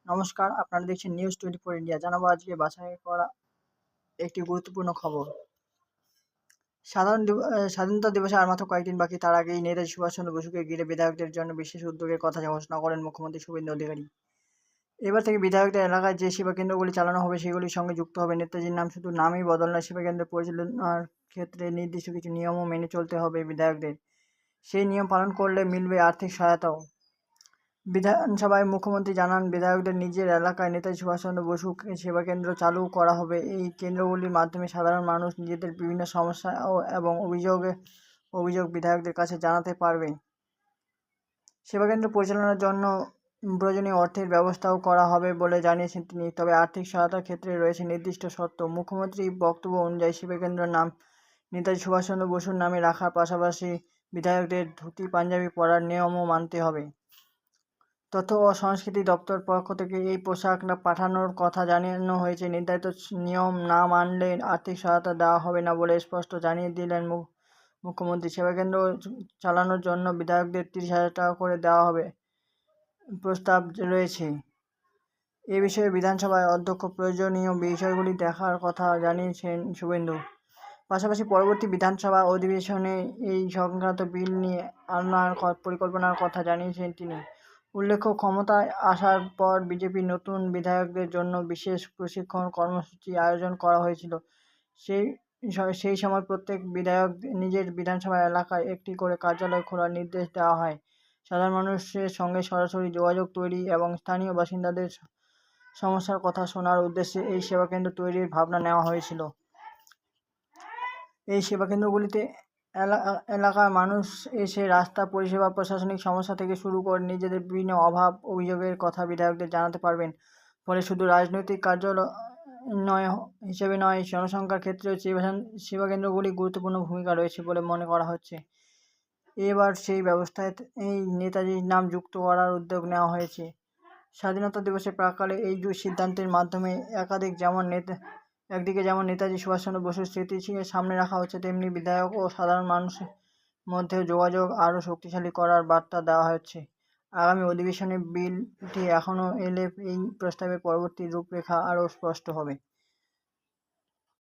নমস্কার, আপনারা দেখছেন নিউজ 24 ইন্ডিয়া। জানাবো আজকে বাছাই করা একটি গুরুত্বপূর্ণ খবর। স্বাধীনতা দিবসে আর মাত্র কয়েকদিন বাকি, তার আগেই নেতাজি সুভাষচন্দ্র বসুকে ঘিরে বিধায়কদের জন্য বিশেষ উদ্যোগের কথা ঘোষণা করেন মুখ্যমন্ত্রী শুভেন্দু অধিকারী। এবার থেকে বিধায়কদের এলাকায় যে সেবা কেন্দ্রগুলি চালানো হবে সেগুলির সঙ্গে যুক্ত হবে নেতাজির নাম। শুধু নামই বদল নয়, সেবা কেন্দ্র পরিচালনার ক্ষেত্রে নির্দিষ্ট কিছু নিয়মও মেনে চলতে হবে বিধায়কদের। সেই নিয়ম পালন করলে মিলবে আর্থিক সহায়তাও। বিধানসভায় মুখ্যমন্ত্রী জানান, বিধায়কদের নিজের এলাকায় নেতাজি সুভাষচন্দ্র বসু সেবা কেন্দ্র চালু করা হবে। এই কেন্দ্রগুলির মাধ্যমে সাধারণ মানুষ নিজেদের বিভিন্ন সমস্যা এবং অভিযোগ বিধায়কদের কাছে জানাতে পারবে। সেবা কেন্দ্র পরিচালনার জন্য প্রয়োজনীয় অর্থের ব্যবস্থাও করা হবে বলে জানিয়েছেন তিনি। তবে আর্থিক সহায়তার ক্ষেত্রে রয়েছে নির্দিষ্ট শর্ত। মুখ্যমন্ত্রীর বক্তব্য অনুযায়ী সেবা কেন্দ্রের নাম নেতাজি সুভাষচন্দ্র বসুর নামে রাখার পাশাপাশি বিধায়কদের ধুতি পাঞ্জাবি পরার নিয়মও মানতে হবে। তথ্য ও সংস্কৃতি দপ্তর পক্ষ থেকে এই পোশাক পাঠানোর কথা জানানো হয়েছে। নির্ধারিত নিয়ম না মানলে আর্থিক সহায়তা দেওয়া হবে না বলে স্পষ্ট জানিয়ে দিলেন মুখ্যমন্ত্রী। সেবাকেন্দ্র চালানোর জন্য বিধায়কদের 30,000 টাকা করে দেওয়া হবে প্রস্তাব রয়েছে। এ বিষয়ে বিধানসভায় অধ্যক্ষ প্রয়োজনীয় বিষয়গুলি দেখার কথা জানিয়েছেন শুভেন্দু। পাশাপাশি পরবর্তী বিধানসভা অধিবেশনে এই সংক্রান্ত বিল নিয়ে আনার পরিকল্পনার কথা জানিয়েছেন তিনি। উল্লেখ্য, ক্ষমতায় আসার পর বিজেপির নতুন বিধায়কদের জন্য বিশেষ প্রশিক্ষণ কর্মসূচি আয়োজন করা হয়েছিল। সেই সময় প্রত্যেক বিধায়ক নিজের বিধানসভা এলাকায় একটি করে কার্যালয় খোলার নির্দেশ দেওয়া হয়। সাধারণ মানুষের সঙ্গে সরাসরি যোগাযোগ তৈরি এবং স্থানীয় বাসিন্দাদের সমস্যার কথা শোনার উদ্দেশ্যে এই সেবাকেন্দ্র তৈরির ভাবনা নেওয়া হয়েছিল। এই সেবাকেন্দ্রগুলিতে এলাকার মানুষ এসে রাস্তা, পরিষেবা, প্রশাসনিক সমস্যা থেকে শুরু করে নিজেদের বিভিন্ন অভাব অভিযোগের কথা বিধায়কদের জানাতে পারবেন। ফলে শুধু রাজনৈতিক কার্যালয় হিসেবে নয়, জনসংখ্যার ক্ষেত্রেও সেবাকেন্দ্রগুলি গুরুত্বপূর্ণ ভূমিকা রয়েছে বলে মনে করা হচ্ছে। এবার সেই ব্যবস্থায় এই নেতাজির নাম যুক্ত করার উদ্যোগ নেওয়া হয়েছে। স্বাধীনতা দিবসের প্রাক্কালে এই সিদ্ধান্তের মাধ্যমে একদিকে যেমন নেতাজি সুভাষচন্দ্র বসুর স্মৃতিকে সামনে রাখা হচ্ছে, তেমনি বিধায়ক ও সাধারণ মানুষের মধ্যে যোগাযোগ আরও শক্তিশালী করার বার্তা দেওয়া হচ্ছে। আগামী অধিবেশনে বিলটি এখনও এলে এই প্রস্তাবের পরবর্তী রূপরেখা আরও স্পষ্ট হবে।